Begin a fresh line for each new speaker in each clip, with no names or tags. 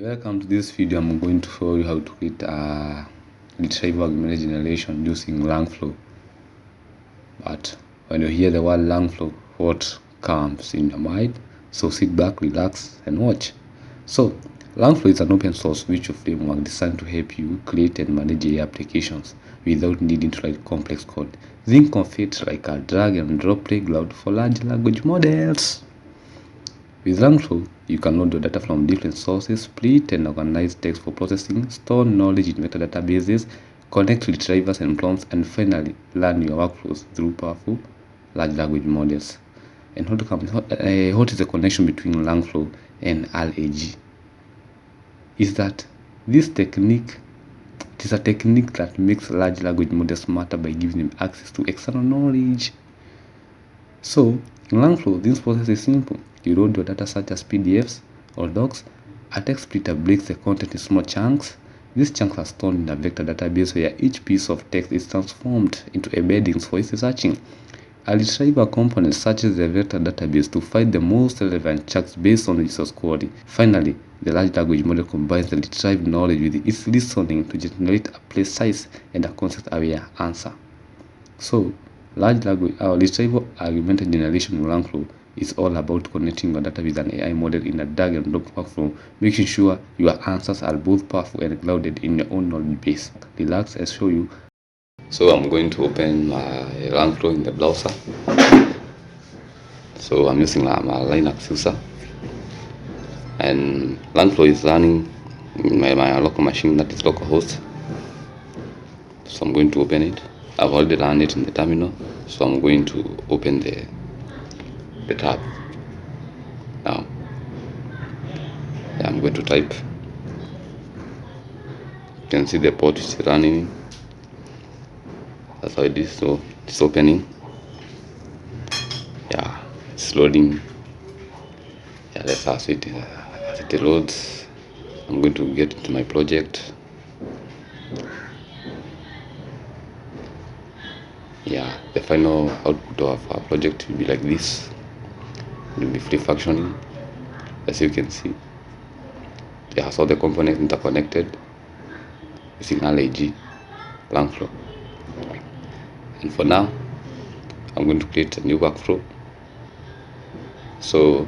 Welcome to this video. I'm going to show you how to create a Retrieval-Augmented Generation using Langflow. But when you hear the word Langflow, what comes in your mind? So sit back, relax, and watch. So Langflow is an open source visual framework designed to help you create and manage AI applications without needing to write complex code. Think of it like a drag and drop playground for large language models. With Langflow, you can load your data from different sources, split and organize text for processing, store knowledge in vector databases, connect retrievers and prompts, and finally learn your workflows through powerful large language models. And what is the connection between Langflow and RAG? Is that this technique is a technique that makes large language models smarter by giving them access to external knowledge. So in Langflow, this process is simple. You load your data such as PDFs or docs. A text splitter breaks the content in small chunks. These chunks are stored in a vector database where each piece of text is transformed into embeddings for easy searching. A retriever component searches the vector database to find the most relevant chunks based on resource quality. Finally, the large language model combines the retrieved knowledge with its listening to generate a precise and a context-aware answer. So, large language Retrieval-Augmented Generation in Langflow is all about connecting your data with an AI model in a drag and drop workflow, making sure your answers are both powerful and grounded in your own knowledge base. Relax and show you. So I'm going to open my Langflow in the browser. So I'm using my Linux user, and Langflow is running in my local machine, that is localhost. So I'm going to open it. I've already run it in the terminal, so I'm going to open the tab. Now I'm going to type. You can see the port is running. That's how it is. So it's opening. Yeah, it's loading. Yeah, let's ask it as it loads. I'm going to get into my project. Yeah, the final output of our project will be like this. It will be free functioning, as you can see. It has all the components interconnected using RAG, Langflow. And for now, I'm going to create a new workflow. So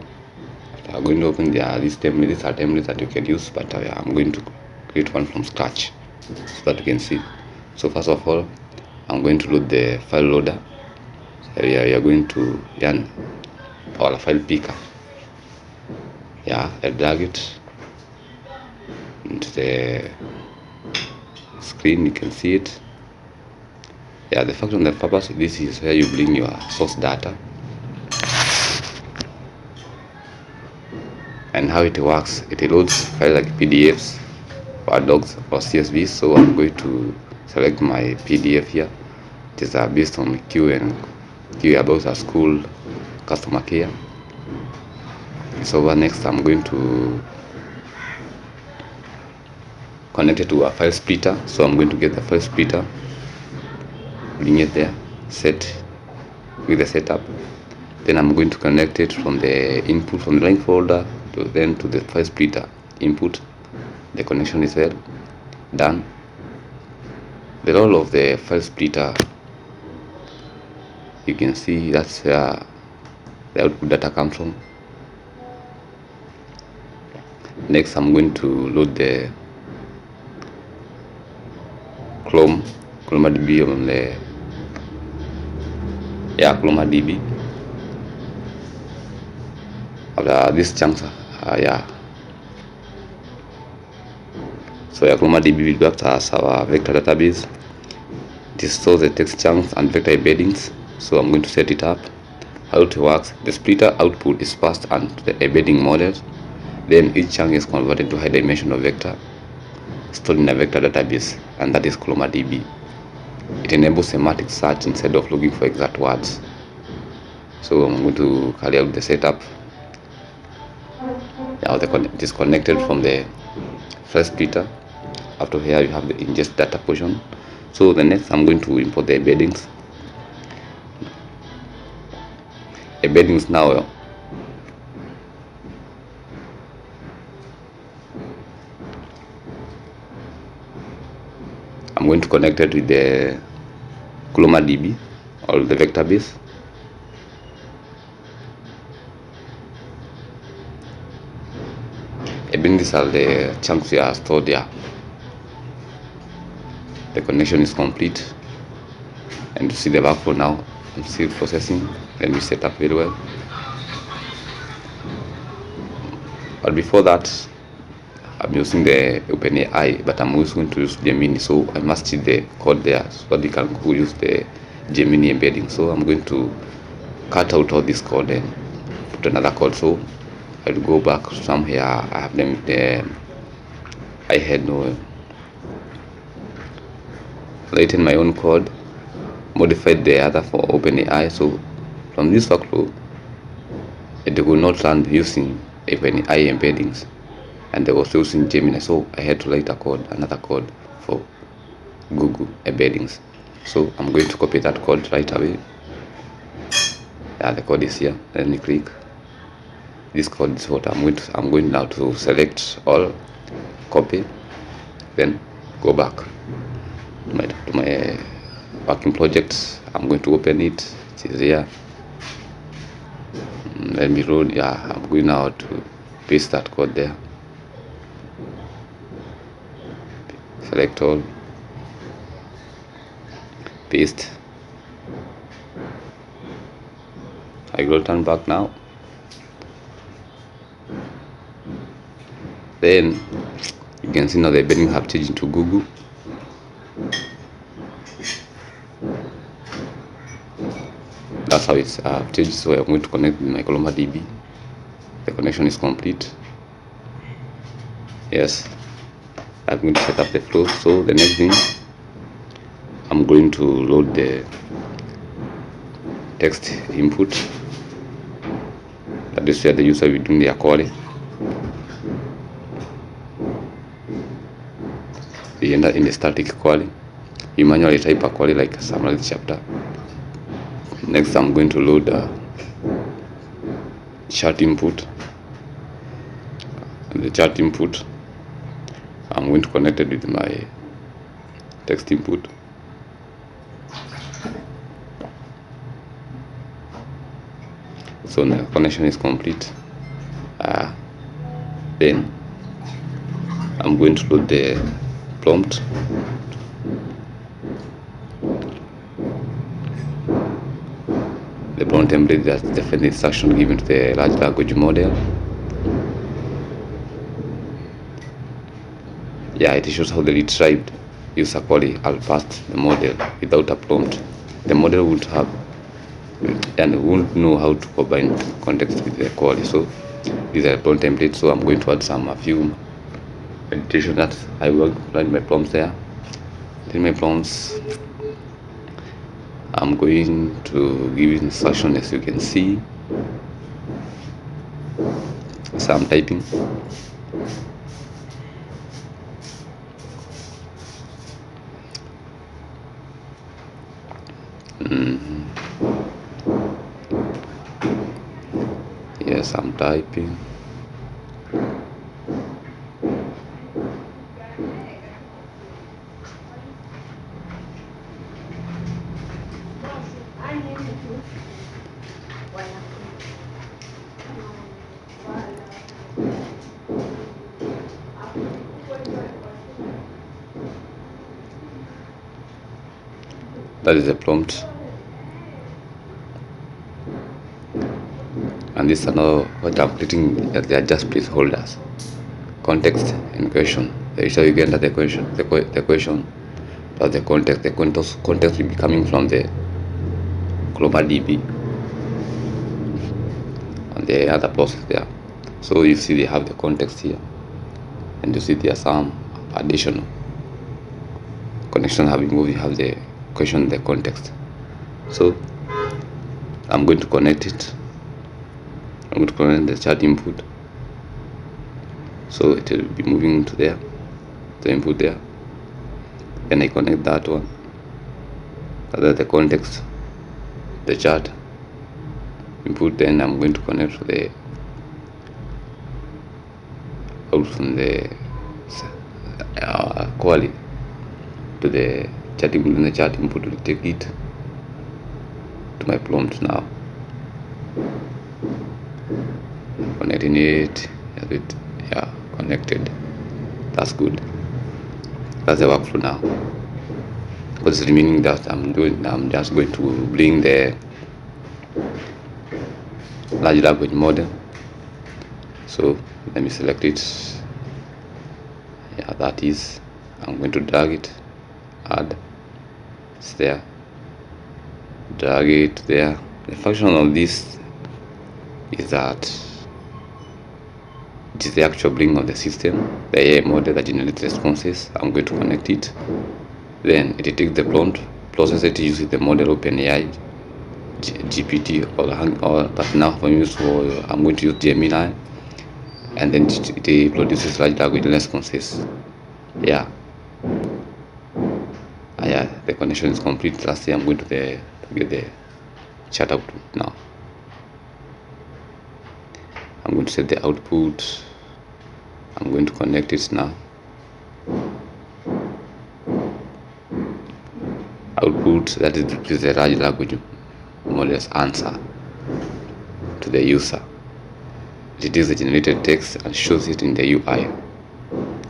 I'm going to open these templates. Are templates that you can use, but I'm going to create one from scratch so that you can see. So first of all, I'm going to load the file loader. So we are going to run our file picker. Yeah, I drag it into the screen. You can see it. Yeah, the function, the purpose, this is where you bring your source data. And how it works, it loads files like PDFs or docs or CSVs. So I'm going to select my PDF here. It is based on Q about a school customer care. So next I'm going to connect it to a file splitter. So I'm going to get the file splitter, bring it there, set with the setup. Then I'm going to connect it from the input from the line folder to the file splitter input. The connection is well done. The role of the file splitter, you can see that's where the output data comes from. Next I'm going to load the ChromaDB on the ChromaDB. After these chunks so ChromaDB will act as our vector database. It stores the text chunks and vector embeddings. So I'm going to set it up. How it works: the splitter output is passed onto the embedding model. Then each chunk is converted to high dimensional vector stored in a vector database, and that is ChromaDB. It enables semantic search instead of looking for exact words. So I'm going to carry out the setup. Now it is connected from the first splitter. After here you have the ingest data portion. So the next I'm going to import the embeddings. Now I'm going to connect it with the Chroma DB or the vector base. Even these are the chunks we are stored there. The connection is complete, and you see the workflow now. I'm still processing. Let me set up very well. But before that, I'm using the OpenAI, but I'm also going to use Gemini, so I must see the code there so that you can use the Gemini embedding. So I'm going to cut out all this code and put another code. So I'll go back somewhere. I have them there. I had no written my own code, modified the other for OpenAI. So from this workflow, it will not run using OpenAI embeddings, and they was using Gemini, so I had to write another code for Google embeddings. So I'm going to copy that code right away. Yeah, the code is here. Let me click. This code is what I'm going now to select all, copy, then go back to my working project. I'm going to open it. It is here. Let me roll. Yeah, I'm going now to paste that code there. Select all, paste. I will turn back now. Then you can see now the embedding have changed into Google. That's how it's changed. So I'm going to connect with my Chroma DB. The connection is complete. Yes, I'm going to set up the flow. So the next thing, I'm going to load the text input. That is where the user will be doing their query. You enter in the static query. You manually type a query like a summary chapter. Next, I'm going to load chart input. And the chart input, I'm going to connect it with my text input. So the connection is complete. Then I'm going to load the prompt. The prompt template, that's the first instruction given to the large language model. Yeah, it shows how the retrieved user query will pass the model without a prompt. The model would have and won't know how to combine context with the query. So these are the prompt templates. So I'm going to add a few meditation that I will write my prompts there. In my prompts, I'm going to give instruction, as you can see. So I'm typing. Yes, I'm typing. That is the prompt. And this is now what I'm creating. They are just placeholders. Context and question. So you get the question, the question, plus the context. The context will be coming from the Chroma DB and the other process there. So you see they have the context here, and you see there are some additional connection having moved. You have the question, the context. So I'm going to connect it. I'm going to connect the chart input. So it will be moving to there, the input there. Then I connect that one. That's the context, the chart input. Then I'm going to connect to the out from the query. to the chat input will take it to my prompt now. Connecting it, yeah, connected. That's good. That's the workflow now. What's remaining that I'm just going to bring the large language model. So let me select it. Yeah, that is. I'm going to drag it, add. It's there. Drag it there. The function of this is that it is the actual brain of the system, the AI model that generates responses. I'm going to connect it. Then it takes the prompt, process it using the model OpenAI, GPT, or that now I'm used for. I'm going to use Gemini, and then it produces large language responses. Yeah. Yeah, the connection is complete. Lastly, I'm going to get the chat output now. I'm going to set the output. I'm going to connect it now. Output, that is the large language model's answer to the user. It takes the generated text and shows it in the UI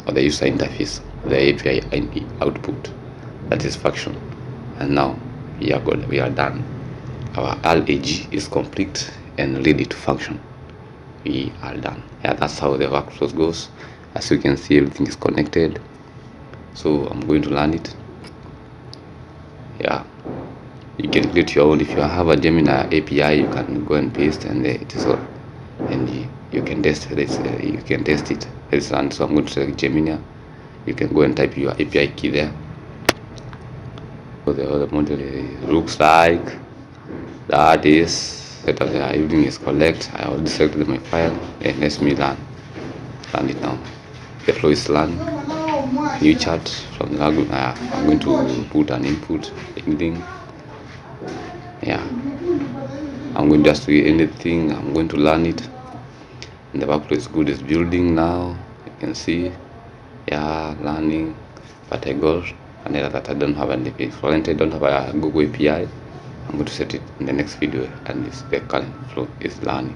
or the user interface, the API output. That is function. And now we are good. We are done. Our RAG is complete and ready to function. We are done. Yeah, that's how the workflow goes. As you can see, everything is connected. So I'm going to learn it. Yeah, you can create your own. If you have a Gemini API, you can go and paste, and it is all. And you can test it. You can test it. It's run. So I'm going to select Gemini. You can go and type your API key there. So the other model looks like that is set up. Everything is correct. I already selected my file, and let me run it now. The flow is learn. New chart from the language. I'm going to put an input, anything. Yeah, I'm going just to do anything. I'm going to learn it, and the workflow is good. It's building now. You can see, yeah, learning. But I got an error that I don't have an API. For I don't have a Google API. I'm going to set it in the next video, and the current flow is learning.